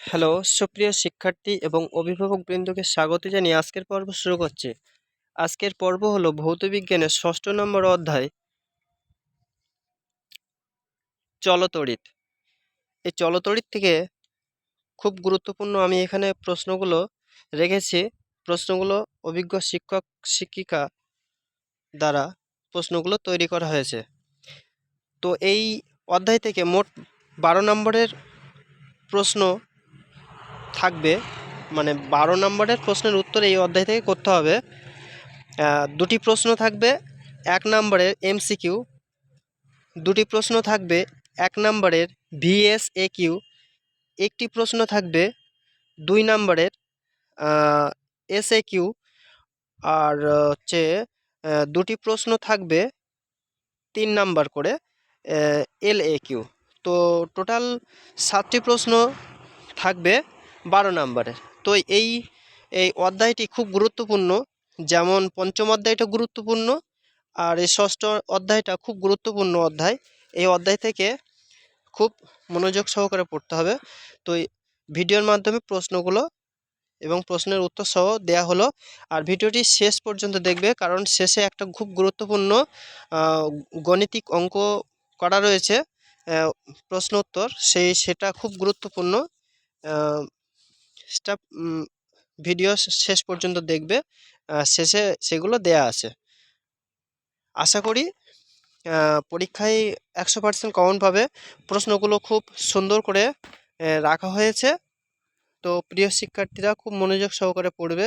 Hello, সুপ্রিয় শিক্ষার্থী এবং অভিভাবকবৃন্দকে স্বাগত জানিয়ে আজকের পর্ব শুরু করছি। আজকের পর্ব হলো ভৌতবিজ্ঞানের ৬ষ্ঠ নম্বর অধ্যায় চলতড়িৎ। এই চলতড়িৎ থেকে খুব গুরুত্বপূর্ণ আমি এখানে প্রশ্নগুলো রেখেছি। প্রশ্নগুলো অভিজ্ঞ শিক্ষক শিক্ষিকা দ্বারা প্রশ্নগুলো তৈরি করা হয়েছে। তো এই অধ্যায় থেকে মোট ১২ নম্বরের প্রশ্ন থাকবে, মানে ১২ নম্বরের প্রশ্নের উত্তর এই অধ্যায় থেকে করতে হবে। দুটি প্রশ্ন থাকবে ১ নম্বরের এমসিকিউ, দুটি প্রশ্ন থাকবে ১ নম্বরের ভিএসএকিউ, একটি প্রশ্ন থাকবে ২ নম্বরের এসএকিউ, আর হচ্ছে দুটি প্রশ্ন থাকবে ৩ নাম্বার করে এলএকিউ। তো টোটাল ৭টি প্রশ্ন থাকবে ১২ নম্বরের। তো এই অধ্যায়টি খুব গুরুত্বপূর্ণ, যেমন পঞ্চম অধ্যায়টা গুরুত্বপূর্ণ, আর এই ষষ্ঠ অধ্যায়টা খুব গুরুত্বপূর্ণ অধ্যায়। এই অধ্যায় থেকে খুব মনোযোগ সহকারে পড়তে হবে। তো এই ভিডিওর মাধ্যমে প্রশ্নগুলো এবং প্রশ্নের উত্তর সহ দেয়া হলো। আর ভিডিওটি শেষ পর্যন্ত দেখবে, কারণ শেষে একটা খুব গুরুত্বপূর্ণ গণিতিক অঙ্ক করা রয়েছে, প্রশ্ন উত্তর সেটা খুব গুরুত্বপূর্ণ। স্টাফ ভিডিও শেষ পর্যন্ত দেখবে, শেষে সেগুলো দেয়া আছে। আশা করি পরীক্ষায় ১০০% কমন পাবে। প্রশ্নগুলো খুব সুন্দর করে রাখা হয়েছে। তো প্রিয় শিক্ষার্থীরা খুব মনোযোগ সহকারে পড়বে।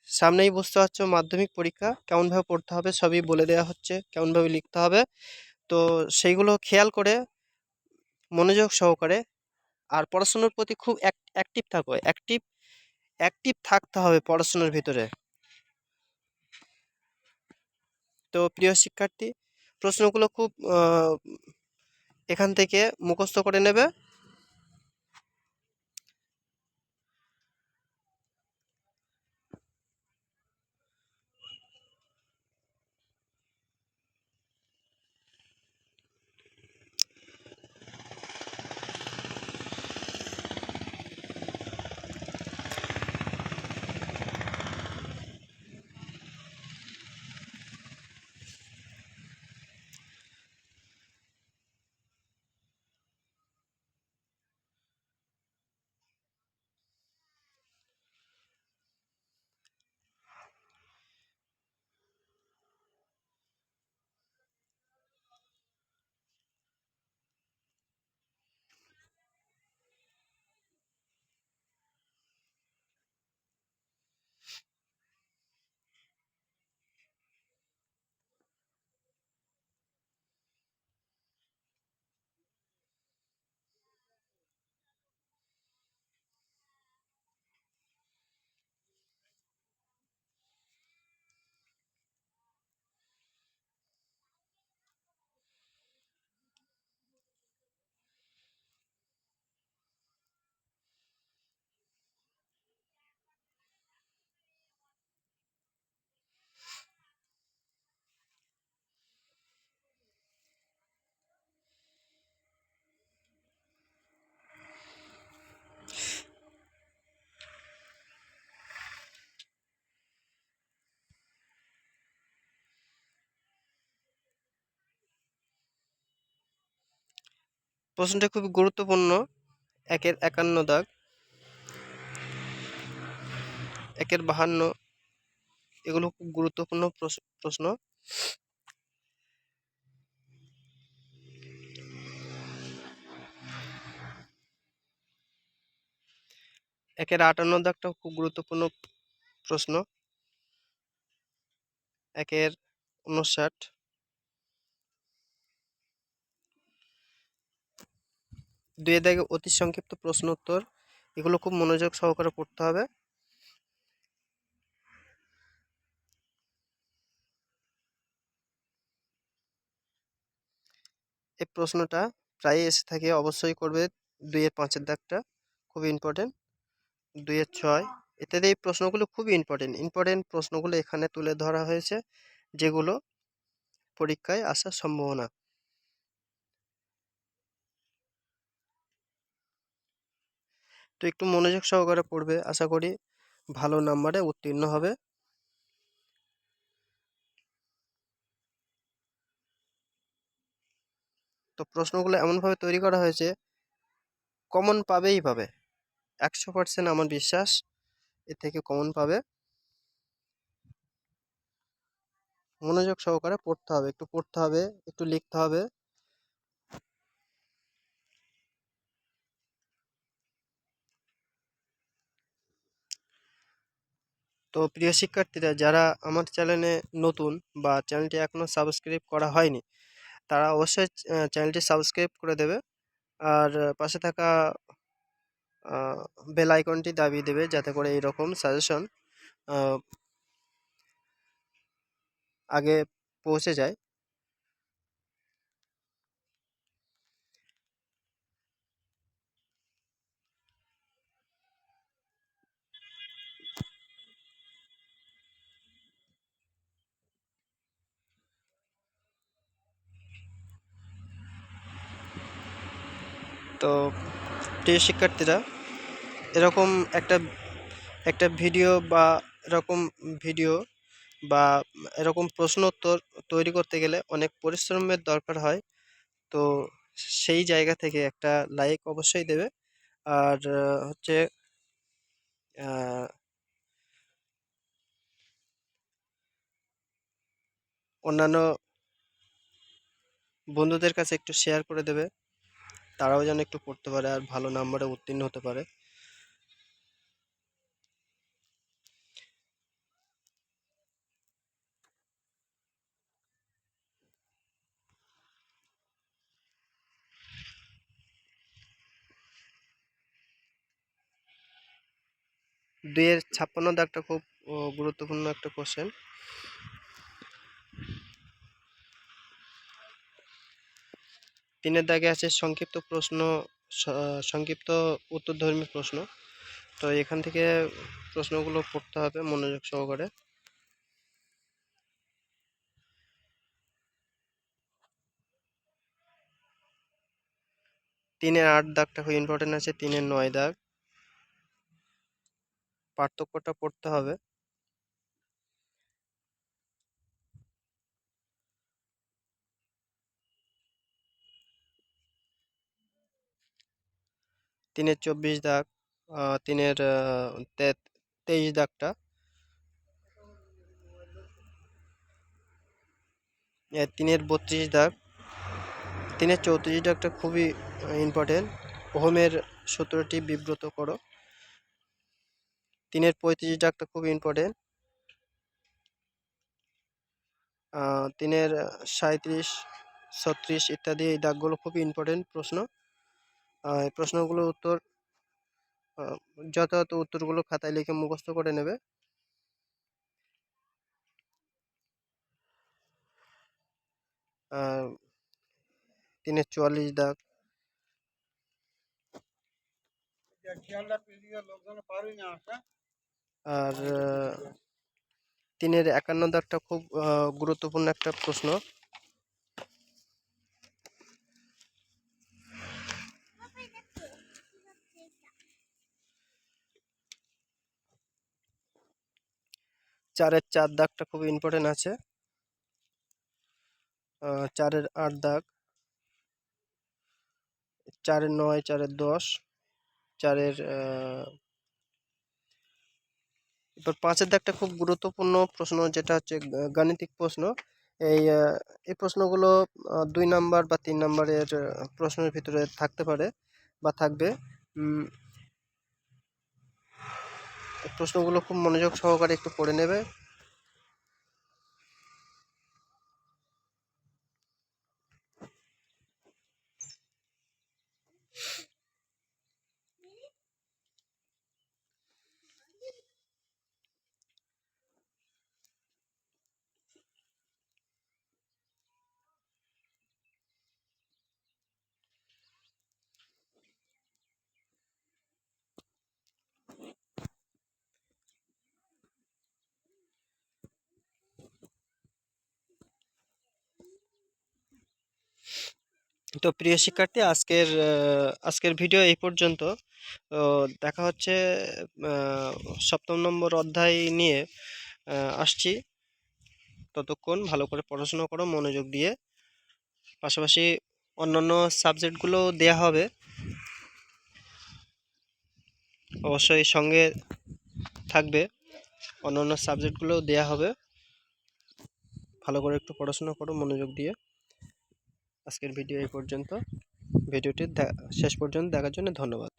সামনেই বুঝতে পারছো মাধ্যমিক পরীক্ষা, কেমনভাবে পড়তে হবে সবই বলে দেওয়া হচ্ছে, কেমনভাবে লিখতে হবে। তো সেইগুলো খেয়াল করে মনোযোগ সহকারে, আর পড়াশোনার প্রতি খুব অ্যাক্টিভ থাকো, অ্যাক্টিভ থাকতে হবে পড়াশোনার ভিতরে। তো প্রিয় শিক্ষার্থী, প্রশ্নগুলো খুব এখান থেকে মুখস্থ করে নেবে। প্রশ্নটা খুবই গুরুত্বপূর্ণ। ১-এর ৫১ দাগ, ১-এর ৫২, এগুলো খুব গুরুত্বপূর্ণ প্রশ্ন। ১-এর ৫৮ দাগটাও খুব গুরুত্বপূর্ণ প্রশ্ন। ১-এর ৫৯, ২-এর দাগে অতি সংক্ষিপ্ত প্রশ্ন উত্তর, এগুলো খুব মনোযোগ সহকারে পড়তে হবে। এই প্রশ্নটা প্রায় এসে থাকে, অবশ্যই করবে। ২-এর ৫-এর দাগটা খুব ইম্পর্টেন্ট। ২-এর ৬ ইত্যাদি, এই প্রশ্নগুলো খুবই ইম্পর্টেন্ট প্রশ্নগুলো এখানে তুলে ধরা হয়েছে, যেগুলো পরীক্ষায় আসার সম্ভাবনা। তো একটু মনোযোগ সহকারে পড়বে, আশা করি ভালো নাম্বারে উত্তীর্ণ হবে। তো প্রশ্নগুলো এমনভাবে তৈরি করা হয়েছে, কমন পাবেই পাবে, 100% আমার বিশ্বাস এর থেকে কমন পাবে। মনোযোগ সহকারে পড়তে হবে, একটু পড়তে হবে, একটু লিখতে হবে। তো প্রিয় শিক্ষার্থীরা, যারা আমার চ্যানেলে নতুন বা চ্যানেলটি এখনো সাবস্ক্রাইব করা হয়নি, তারা অবশ্যই চ্যানেলটি সাবস্ক্রাইব করে দেবে। আর পাশে থাকা বেল আইকনটি দাবিয়ে দেবে, যাতে করে এইরকম সাজেশন আগে পৌঁছে যায়। তো প্রিয় শিক্ষার্থীরা, এরকম একটা একটা ভিডিও বা এরকম ভিডিও বা এরকম প্রশ্ন উত্তর তৈরি করতে গেলে অনেক পরিশ্রমের দরকার হয়। তো সেই জায়গা থেকে একটা লাইক অবশ্যই দেবে। আর হচ্ছে আহ, অন্যান্য বন্ধুদের কাছে একটু শেয়ার করে দেবে, তারাও যেন একটু পড়তে পারে আর ভালো নাম্বারে উত্তীর্ণ হতে পারে। দুইয়ের 56 দাগটা খুব গুরুত্বপূর্ণ একটা কোশ্চেন। তিনের দাগে আছে সংক্ষিপ্ত প্রশ্ন, সংক্ষিপ্ত উত্তরধর্মী প্রশ্ন। তো এখান থেকে প্রশ্নগুলো পড়তে হবে মনোযোগ সহকারে। তিনের 8 দাগটা খুব ইম্পর্টেন্ট আছে, তিনের 9 দাগ পার্থক্যটা পড়তে হবে। তিনের 24 দাগ, তিনের 23 দাগটা, তিনের 32 দাগ, তিনের 34 দাগটা খুবই ইম্পর্টেন্ট, ওহমের সূত্রটি বিব্রত করো। তিনের 35 দাগটা খুব ইম্পর্টেন্ট, তিনের 37, 36 ইত্যাদি এই দাগগুলো খুবই ইম্পর্টেন্ট প্রশ্ন। এই প্রশ্নগুলোর উত্তর যথাযথ উত্তরগুলো খাতায় লিখে মুখস্থ করে নেবে। তিনের 44 দাগ, আর তিনের 51 দাগটা খুব গুরুত্বপূর্ণ একটা প্রশ্ন। চারের 4 দাগটা খুব ইম্পর্টেন্ট আছে, চারের 8 দাগ, চারের 9, চারের 10, চারের এবার 5-এর দাগটা খুব গুরুত্বপূর্ণ প্রশ্ন, যেটা হচ্ছে গাণিতিক প্রশ্ন। এই এই প্রশ্নগুলো 2 নাম্বার বা 3 নাম্বারের প্রশ্নের ভিতরে থাকতে পারে বা থাকবে। এই প্রশ্নগুলো খুব মনোযোগ সহকারে একটু পড়ে নেবে। তো প্রিয় শিক্ষার্থী, আজকের ভিডিও এই পর্যন্ত। তো দেখা হচ্ছে 7ম নম্বর অধ্যায় নিয়ে আসছি। ততক্ষণ ভালো করে পড়াশোনা করো মনোযোগ দিয়ে, পাশাপাশি অন্যান্য সাবজেক্টগুলো দেয়া হবে, অবশ্যই সঙ্গে থাকবে। অন্যান্য সাবজেক্টগুলোও দেয়া হবে, ভালো করে একটু পড়াশোনা করো মনোযোগ দিয়ে। আজকের ভিডিও এই পর্যন্ত। ভিডিওটি শেষ পর্যন্ত দেখার জন্য ধন্যবাদ।